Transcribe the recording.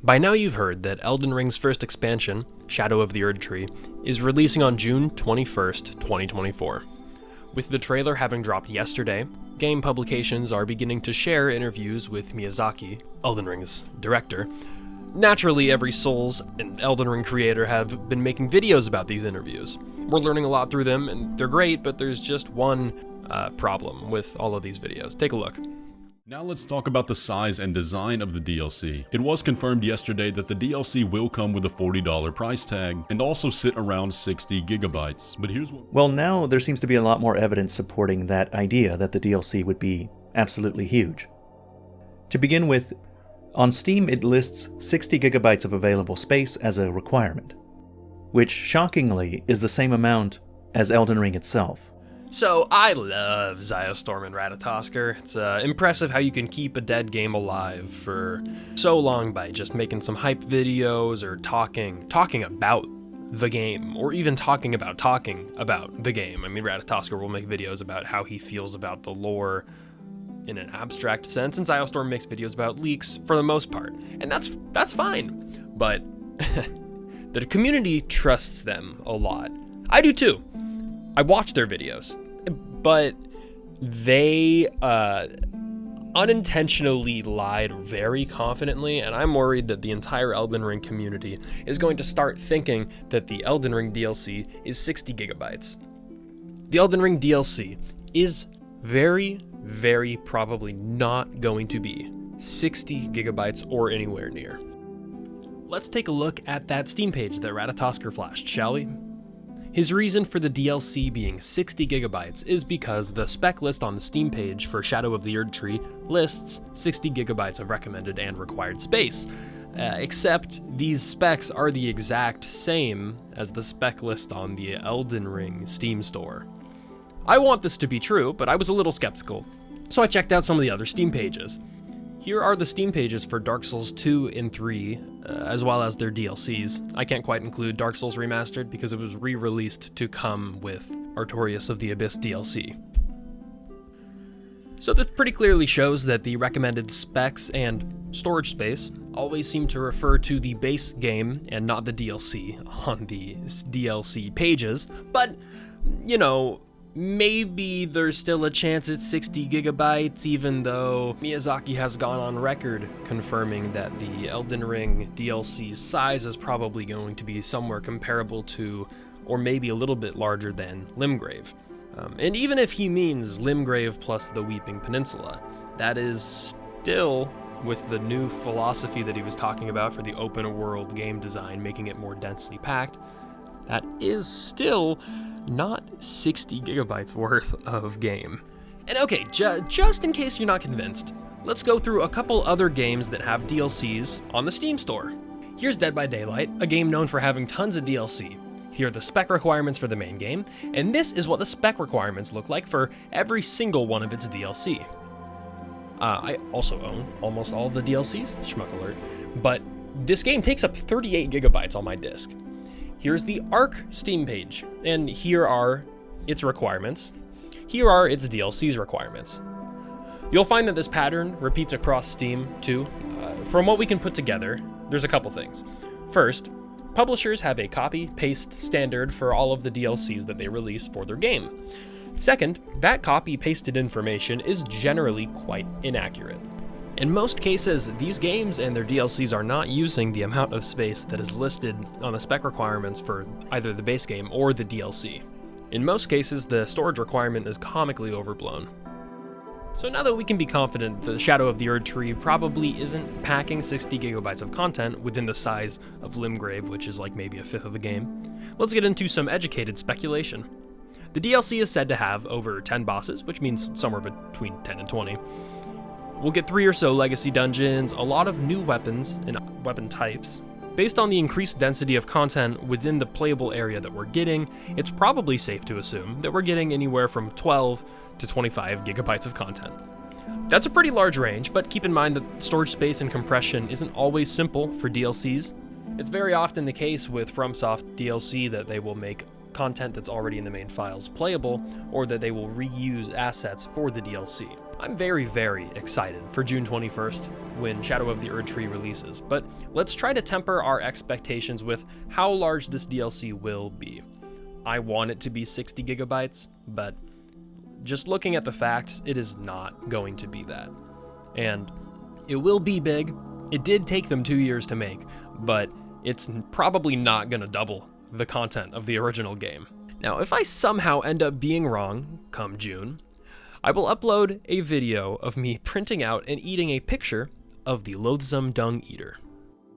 By now you've heard that Elden Ring's first expansion, Shadow of the Erdtree, is releasing on June 21st, 2024. With the trailer having dropped yesterday, game publications are beginning to share interviews with Miyazaki, Elden Ring's director. Naturally, every Souls and Elden Ring creator have been making videos about these interviews. We're learning a lot through them, and they're great, but there's just one problem with all of these videos. Take a look. Now let's talk about the size and design of the DLC. It was confirmed yesterday that the DLC will come with a $40 price tag and also sit around 60 gigabytes. But here's what... Well, now there seems to be a lot more evidence supporting that idea that the DLC would be absolutely huge. To begin with, on Steam it lists 60 gigabytes of available space as a requirement, which shockingly is the same amount as Elden Ring itself. So, I love Zyostorm and Ratatoskr. It's impressive how you can keep a dead game alive for so long by just making some hype videos or talking about the game, or even talking about the game. I mean, Ratatoskr will make videos about how he feels about the lore in an abstract sense, and Zyostorm makes videos about leaks for the most part. And that's fine, but the community trusts them a lot. I do too. I watch their videos, but they unintentionally lied very confidently, and I'm worried that the entire Elden Ring community is going to start thinking that the Elden Ring DLC is 60 gigabytes. The Elden Ring DLC is very, very probably not going to be 60 gigabytes or anywhere near. Let's take a look at that Steam page that Ratatoskr flashed, shall we? His reason for the DLC being 60 gigabytes is because the spec list on the Steam page for Shadow of the Erdtree lists 60 gigabytes of recommended and required space, except these specs are the exact same as the spec list on the Elden Ring Steam store. I want this to be true, but I was a little skeptical, so I checked out some of the other Steam pages. Here are the Steam pages for Dark Souls 2 and 3, as well as their DLCs. I can't quite include Dark Souls Remastered because it was re-released to come with Artorias of the Abyss DLC. So this pretty clearly shows that the recommended specs and storage space always seem to refer to the base game and not the DLC on the DLC pages, but, you know, maybe there's still a chance it's 60 gigabytes, even though Miyazaki has gone on record confirming that the Elden Ring DLC's size is probably going to be somewhere comparable to, or maybe a little bit larger than, Limgrave. And even if he means Limgrave plus the Weeping Peninsula, that is still, with the new philosophy that he was talking about for the open world game design, making it more densely packed, that is still not 60 gigabytes worth of game. And okay, just in case you're not convinced, let's go through a couple other games that have DLCs on the Steam store. Here's Dead by Daylight, a game known for having tons of DLC. Here are the spec requirements for the main game, and this is what the spec requirements look like for every single one of its DLC. I also own almost all of the DLCs, schmuck alert, but this game takes up 38 gigabytes on my disc. Here's the Arc Steam page, and here are its requirements. Here are its DLC's requirements. You'll find that this pattern repeats across Steam too. From what we can put together, there's a couple things. First, publishers have a copy-paste standard for all of the DLCs that they release for their game. Second, that copy-pasted information is generally quite inaccurate. In most cases, these games and their DLCs are not using the amount of space that is listed on the spec requirements for either the base game or the DLC. In most cases, the storage requirement is comically overblown. So now that we can be confident the Shadow of the Erdtree probably isn't packing 60 gigabytes of content within the size of Limgrave, which is like maybe a fifth of the game, let's get into some educated speculation. The DLC is said to have over 10 bosses, which means somewhere between 10 and 20. We'll get 3 or so legacy dungeons, a lot of new weapons and weapon types. Based on the increased density of content within the playable area that we're getting, it's probably safe to assume that we're getting anywhere from 12 to 25 gigabytes of content. That's a pretty large range, but keep in mind that storage space and compression isn't always simple for DLCs. It's very often the case with FromSoft DLC that they will make content that's already in the main files playable, or that they will reuse assets for the DLC. I'm very, very excited for June 21st when Shadow of the Erdtree releases, but let's try to temper our expectations with how large this DLC will be. I want it to be 60 gigabytes, but just looking at the facts, it is not going to be that. And it will be big. It did take them 2 years to make, but it's probably not going to double the content of the original game. Now, if I somehow end up being wrong come June, I will upload a video of me printing out and eating a picture of the loathsome dung eater.